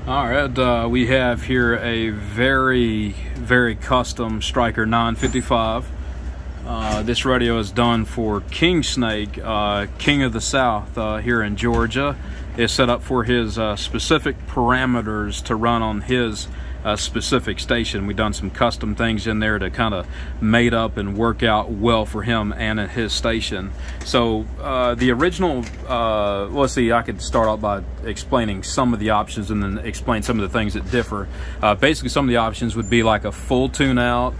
All right, we have here a very custom Stryker 955. This radio is done for King Snake, King of the South here in Georgia. It's set up for his specific parameters to run on his specific station. We've done some custom things in there to kind of made up and work out well for him and at his station. So the original, let's see, I could start off by explaining some of the options and then explain some of the things that differ. Basically, some of the options would be like a full tune out.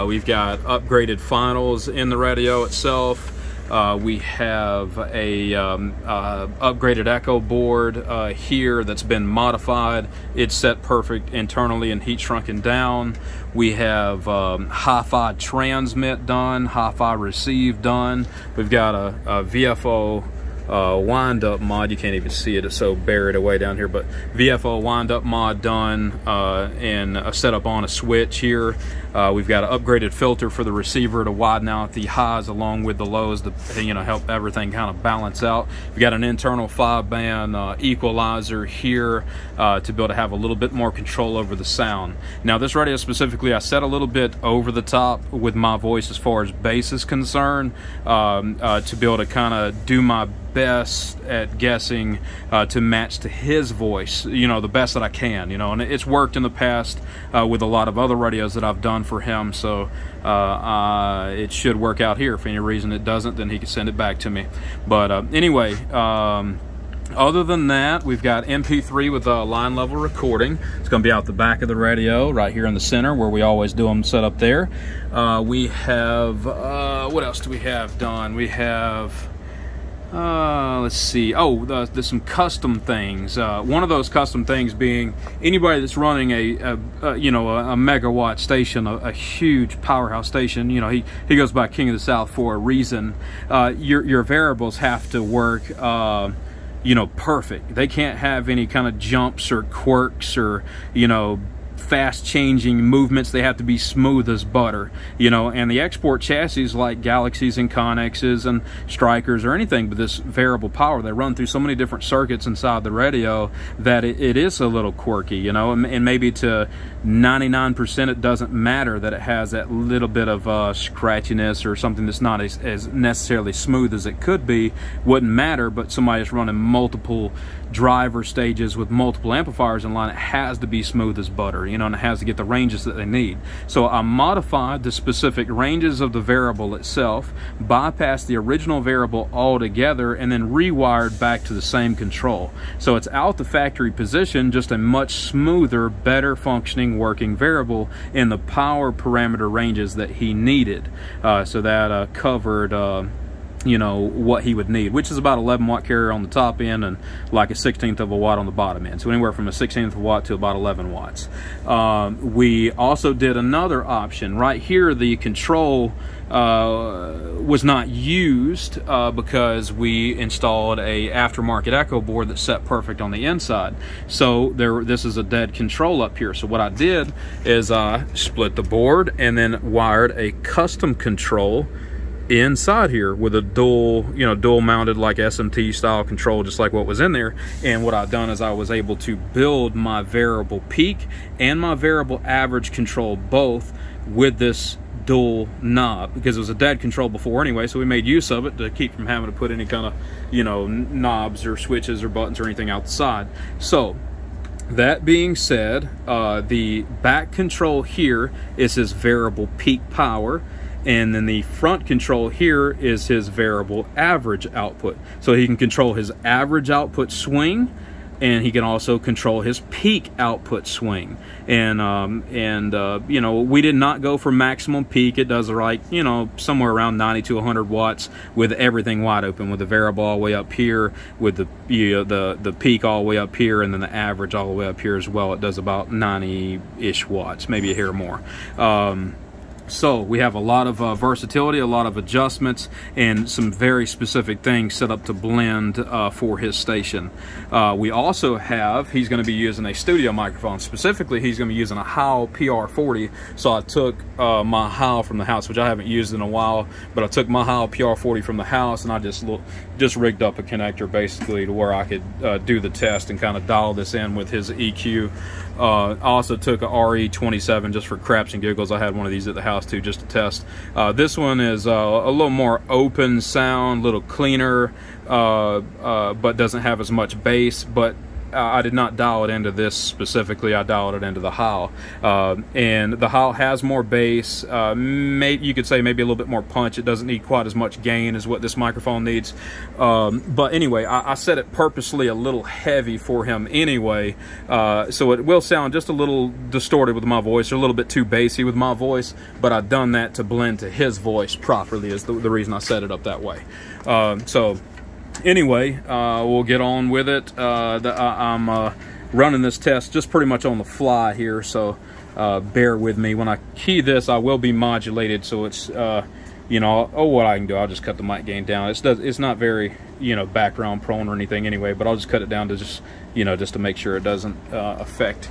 We've got upgraded finals in the radio itself. We have a upgraded echo board here that's been modified. It's set perfect internally and heat shrunken down. We have Hifi Transmit done, Hifi Recieve done. We've got a VFO wind-up mod. You can't even see it, it's so buried away down here, but VFO wind-up mod done and a setup on a switch here. We've got an upgraded filter for the receiver to widen out the highs along with the lows to help everything kind of balance out. We've got an internal 5-band equalizer here to be able to have a little bit more control over the sound. Now this radio specifically, I set a little bit over the top with my voice as far as bass is concerned to be able to kind of do my best at guessing to match to his voice, the best that I can, and it's worked in the past with a lot of other radios that I've done for him, so it should work out here. If any reason it doesn't, then he can send it back to me. But anyway, other than that, we've got MP3 with line level recording. It's going to be out the back of the radio right here in the center where we always do them, set up there. We have what else do we have done? We have let's see. There's some custom things. One of those custom things being anybody that's running a megawatt station, a huge powerhouse station. He goes by King of the South for a reason. Your variables have to work perfect. They can't have any kind of jumps or quirks or fast changing movements. They have to be smooth as butter, and the export chassis like Galaxies and Connexes and Strykers or anything but this variable power, they run through so many different circuits inside the radio that it is a little quirky, and maybe to 99% it doesn't matter that it has that little bit of scratchiness or something that's not as necessarily smooth as it could be. Wouldn't matter, but somebody's running multiple driver stages with multiple amplifiers in line, it has to be smooth as butter, and it has to get the ranges that they need. So I modified the specific ranges of the variable itself, bypassed the original variable altogether, and then rewired back to the same control. So it's out the factory position, just a much smoother, better functioning working variable in the power parameter ranges that he needed. So that covered what he would need, which is about 11 watt carrier on the top end and like a 1/16 of a watt on the bottom end. So anywhere from a 1/16 of a watt to about 11 watts. We also did another option right here. The control was not used because we installed a aftermarket echo board that's set perfect on the inside. So this is a dead control up here. So what I did is I split the board and then wired a custom control inside here with a dual mounted like SMT style control, just like what was in there. And what I've done is I was able to build my variable peak and my variable average control both with this dual knob, because it was a dead control before anyway, so we made use of it to keep from having to put any kind of knobs or switches or buttons or anything out the side. So that being said, the back control here is his variable peak power, and then the front control here is his variable average output. So he can control his average output swing, and he can also control his peak output swing. And we did not go for maximum peak. It does like somewhere around 90 to 100 watts with everything wide open, with the variable all the way up here, with the peak all the way up here, and then the average all the way up here as well. It does about 90-ish watts, maybe a hair more. So we have a lot of versatility, a lot of adjustments, and some very specific things set up to blend for his station. We also have, he's going to be using a studio microphone. Specifically, he's going to be using a Heil PR40. So I took my Heil from the house, which I haven't used in a while, but I took my Heil PR40 from the house, and I just just rigged up a connector basically to where I could do the test and kind of dial this in with his EQ. I also took a RE27 just for craps and giggles. I had one of these at the house too, just to test. This one is a little more open sound, a little cleaner, but doesn't have as much bass. But I did not dial it into this specifically. I dialed it into the Heil, and the Heil has more bass. You could say maybe a little bit more punch. It doesn't need quite as much gain as what this microphone needs. But anyway, I set it purposely a little heavy for him anyway, so it will sound just a little distorted with my voice, or a little bit too bassy with my voice. But I've done that to blend to his voice properly, is the reason I set it up that way. So anyway, we'll get on with it. I'm running this test just pretty much on the fly here, so bear with me. When I key this, I will be modulated, so it's you know, what I can do, I'll just cut the mic gain down. It's not very, you know, background prone or anything anyway, but I'll just cut it down to just, you know, just to make sure it doesn't affect.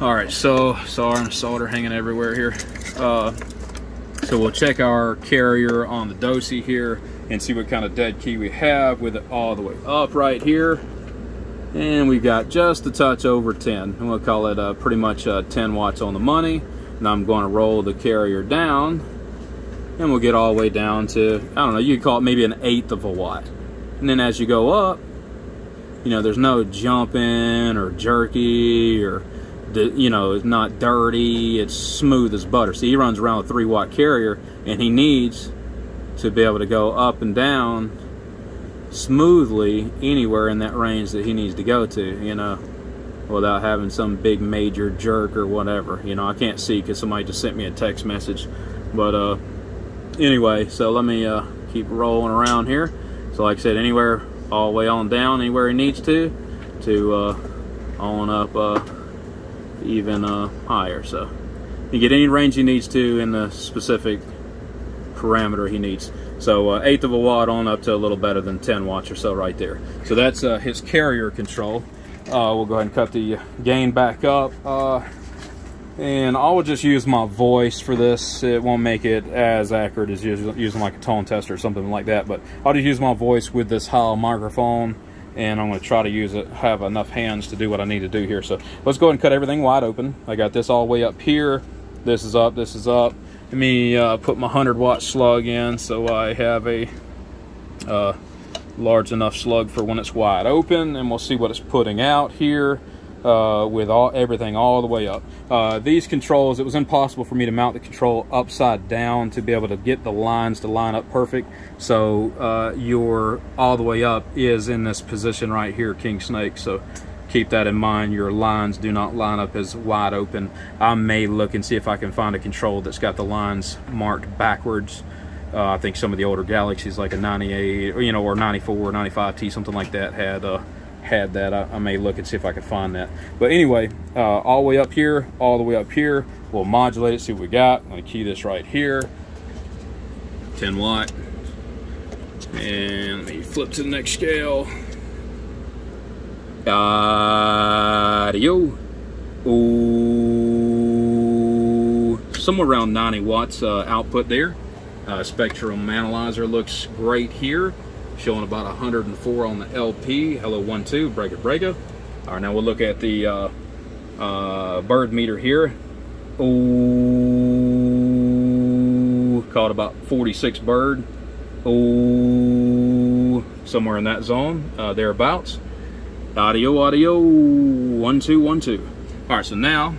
All right, so sorry, solder hanging everywhere here. So we'll check our carrier on the Dosi here and see what kind of dead key we have with it all the way up right here. And we've got just a touch over 10. And we'll call it pretty much 10 watts on the money. And I'm going to roll the carrier down, and we'll get all the way down to, I don't know, you could call it maybe 1/8 of a watt. And then as you go up, you know, there's no jumping or jerky, or, you know, it's not dirty. It's smooth as butter. See, he runs around with a 3-watt carrier, and he needs to be able to go up and down smoothly anywhere in that range that he needs to go to, you know, without having some big major jerk or whatever. You know, I can't see because somebody just sent me a text message. But anyway, so let me keep rolling around here. So like I said, anywhere all the way on down, anywhere he needs to on up even higher. So you get any range he needs to in the specific parameter he needs. So 1/8 of a watt on up to a little better than 10 watts or so right there. So that's his carrier control. We'll go ahead and cut the gain back up, and I will just use my voice for this. It won't make it as accurate as using like a tone tester or something like that, but I'll just use my voice with this Heil microphone, and I'm going to try to have enough hands to do what I need to do here. So let's go ahead and cut everything wide open. I got this all the way up here. This is up, this is up. Let me put my 100-watt slug in, so I have a large enough slug for when it's wide open, and we'll see what it's putting out here with everything all the way up. These controls, it was impossible for me to mount the control upside down to be able to get the lines to line up perfect. So your all the way up is in this position right here, King Snake. So keep that in mind. Your lines do not line up as wide open. I may look and see if I can find a control that's got the lines marked backwards. I think some of the older Galaxies, like a 98 or, you know, or 94 or 95T, something like that, had that. I may look and see if I can find that. But anyway, all the way up here, all the way up here, we'll modulate it, see what we got. I'm going to key this right here, 10 watt, and let me flip to the next scale. Audio. Ooh, somewhere around 90 watts output there. Spectrum analyzer looks great here, showing about 104 on the LP. Hello 1-2, breaker. All right, now we'll look at the bird meter here. Ooh, caught about 46 bird. Ooh, somewhere in that zone, thereabouts. Audio, 1-2, 1-2. All right, so now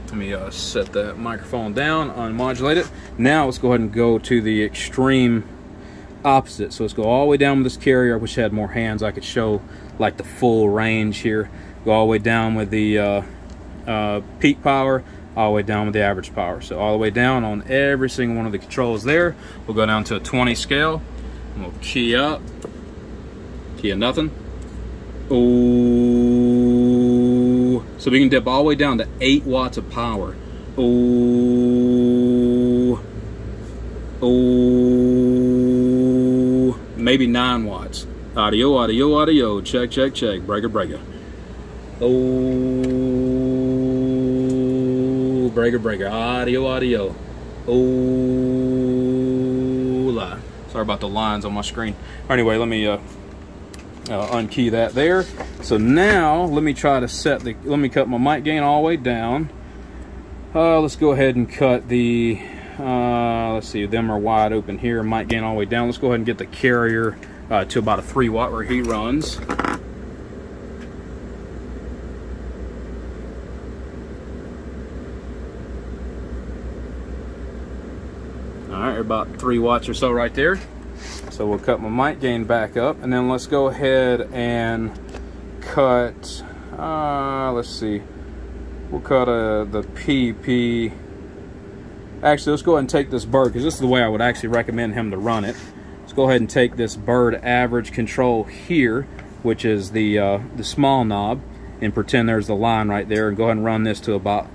let me set that microphone down, unmodulate it. Now let's go ahead and go to the extreme opposite. So let's go all the way down with this carrier. I wish I had more hands. I could show like the full range here. Go all the way down with the peak power, all the way down with the average power. So all the way down on every single one of the controls there. We'll go down to a 20 scale, and we'll key up, key of nothing. Ooh, so we can dip all the way down to 8 watts of power. Ooh, ooh, maybe 9 watts. Audio, check, breaker. Ooh, breaker, audio. Ooh, la. So Sorry about the lines on my screen. Anyway, let me unkey that there. So now let me try to set the, let me cut my mic gain all the way down. Let's go ahead and cut the, let's see, them are wide open here, mic gain all the way down. Let's go ahead and get the carrier to about a 3 watt where he runs. Alright, about 3 watts or so right there. So we'll cut my mic gain back up, and then let's go ahead and cut, let's see, we'll cut the PP. Actually, let's go ahead and take this bird, because this is the way I would actually recommend him to run it. Let's go ahead and take this bird average control here, which is the small knob, and pretend there's the line right there, and go ahead and run this to about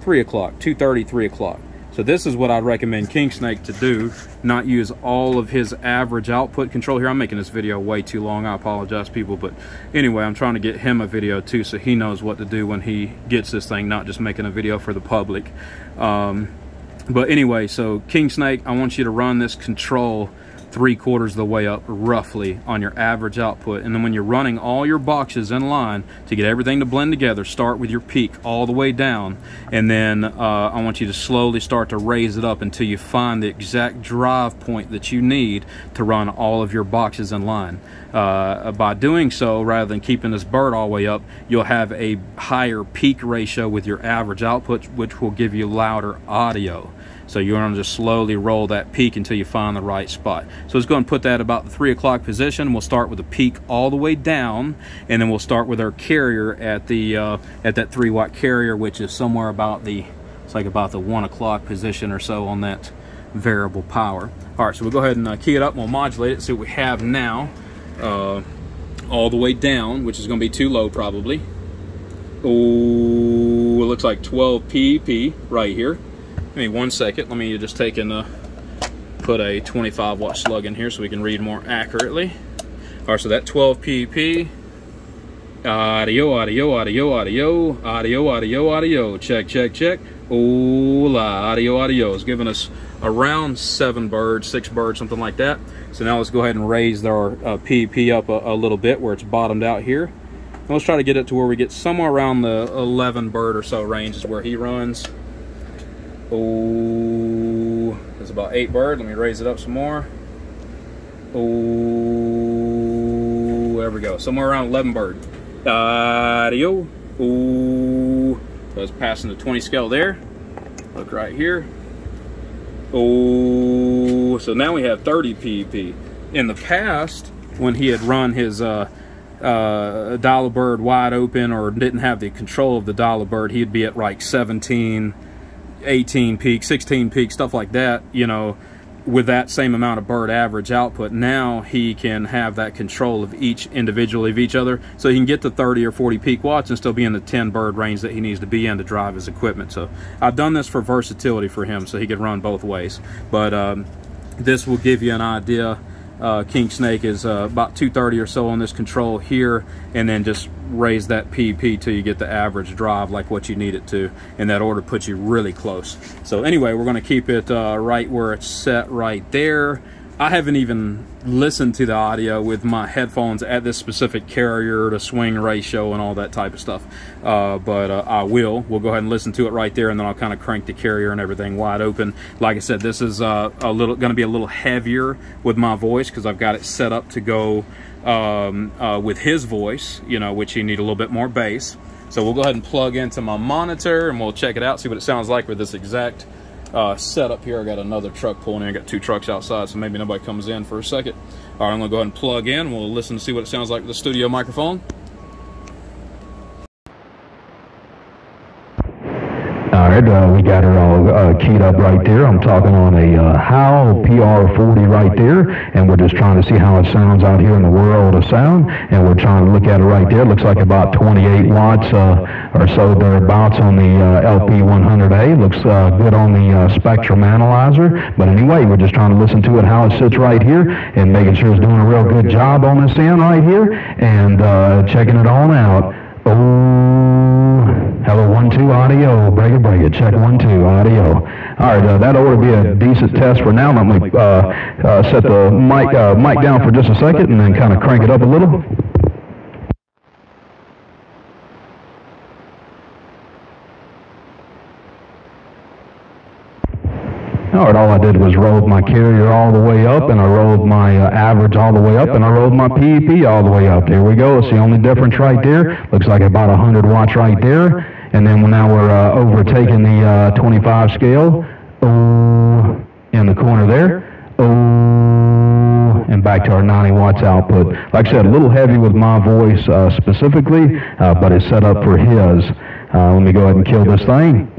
3 o'clock, 2:30, 3 o'clock. So this is what I'd recommend King Snake to do, not use all of his average output control here. I'm making this video way too long, I apologize people, but anyway, I'm trying to get him a video too so he knows what to do when he gets this thing, not just making a video for the public. But anyway, so King Snake, I want you to run this control 3/4 of the way up roughly on your average output, and then when you're running all your boxes in line to get everything to blend together, start with your peak all the way down, and then I want you to slowly start to raise it up until you find the exact drive point that you need to run all of your boxes in line. By doing so, rather than keeping this bird all the way up, you'll have a higher peak ratio with your average output, which will give you louder audio. So you're going to just slowly roll that peak until you find the right spot. So let's go and put that about the 3 o'clock position. We'll start with the peak all the way down, and then we'll start with our carrier at the at that 3 watt carrier, which is somewhere about the, it's like about the 1 o'clock position or so on that variable power. All right, so we'll go ahead and key it up, and we'll modulate it. See what we have now, all the way down, which is going to be too low probably. Oh, it looks like 12 PEP right here. Give me 1 second. Let me just take and put a 25 watt slug in here so we can read more accurately. All right, so that 12 PEP. Audio, audio, audio, audio, audio, audio, audio. Check, check, check. Hola, audio, audio is giving us around 7 birds, 6 birds, something like that. So now let's go ahead and raise our PEP up a little bit where it's bottomed out here. And let's try to get it to where we get somewhere around the 11 bird or so range is where he runs. Oh, there's about 8 bird. Let me raise it up some more. Oh, there we go. Somewhere around 11 bird. Audio. Oh, so it's passing the 20 scale there. Look right here. Oh, so now we have 30 PEP. In the past, when he had run his dollar bird wide open or didn't have the control of the dollar bird, he'd be at like 17, 18 peak, 16 peak, stuff like that, you know, with that same amount of bird average output. Now he can have that control of each individually of each other, so he can get to 30 or 40 peak watts and still be in the 10 bird range that he needs to be in to drive his equipment. So I've done this for versatility for him so he could run both ways, but this will give you an idea. King Snake is about 230 or so on this control here, and then just raise that PEP till you get the average drive like what you need it to, and that order puts you really close. So anyway, we're going to keep it right where it's set right there. I haven't even listened to the audio with my headphones at this specific carrier to swing ratio and all that type of stuff, but I will. We'll go ahead and listen to it right there, and then I'll kind of crank the carrier and everything wide open. Like I said, this is going to be a little heavier with my voice because I've got it set up to go with his voice, you know, which you need a little bit more bass. So we'll go ahead and plug into my monitor and we'll check it out, see what it sounds like with this exact setup here. I got another truck pulling in. I got 2 trucks outside, so maybe nobody comes in for a second. All right, I'm gonna go ahead and plug in. We'll listen to see what it sounds like with the studio microphone. All right, we got her all keyed up right there. I'm talking on a Heil PR40 right there, and we're just trying to see how it sounds out here in the world of sound, and we're trying to look at it right there. It looks like about 28 watts or so thereabouts on the LP100A. Looks good on the spectrum analyzer, but anyway, we're just trying to listen to it, how it sits right here, and making sure it's doing a real good job on this end right here, and checking it all out. Oh, hello, 1, 2, audio. Break it. Check 1, 2, audio. All right, that ought to be a decent test for now. Let me set the mic down for just a second and then kind of crank it up a little. All right, all I did was rolled my carrier all the way up, and I rolled my average all the way up, and I rolled my PEP all the way up. There we go. It's the only difference right there. Looks like about 100 watts right there. And then now we're overtaking the 25 scale. Oh, in the corner there. Oh, and back to our 90 watts output. Like I said, a little heavy with my voice specifically, but it's set up for his. Let me go ahead and kill this thing.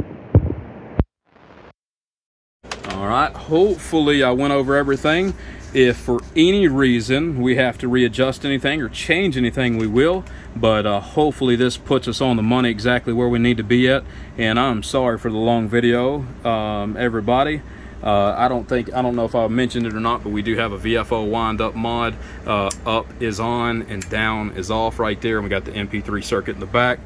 All right, hopefully I went over everything. If for any reason we have to readjust anything or change anything, we will. But hopefully this puts us on the money exactly where we need to be at. And I'm sorry for the long video, everybody. I don't know if I mentioned it or not, but we do have a VFO wind-up mod. Up is on and down is off right there. And we got the MP3 circuit in the back.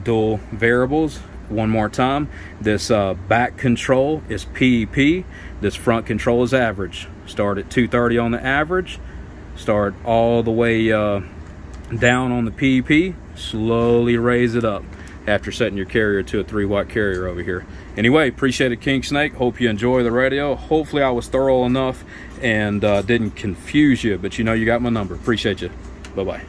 Dual variables. One more time, this back control is PEP, this front control is average. Start at 230 on the average, start all the way down on the PEP, slowly raise it up after setting your carrier to a 3-watt carrier over here. Anyway, appreciate it, King Snake. Hope you enjoy the radio. Hopefully I was thorough enough and didn't confuse you, but you know you got my number. Appreciate you. Bye-bye.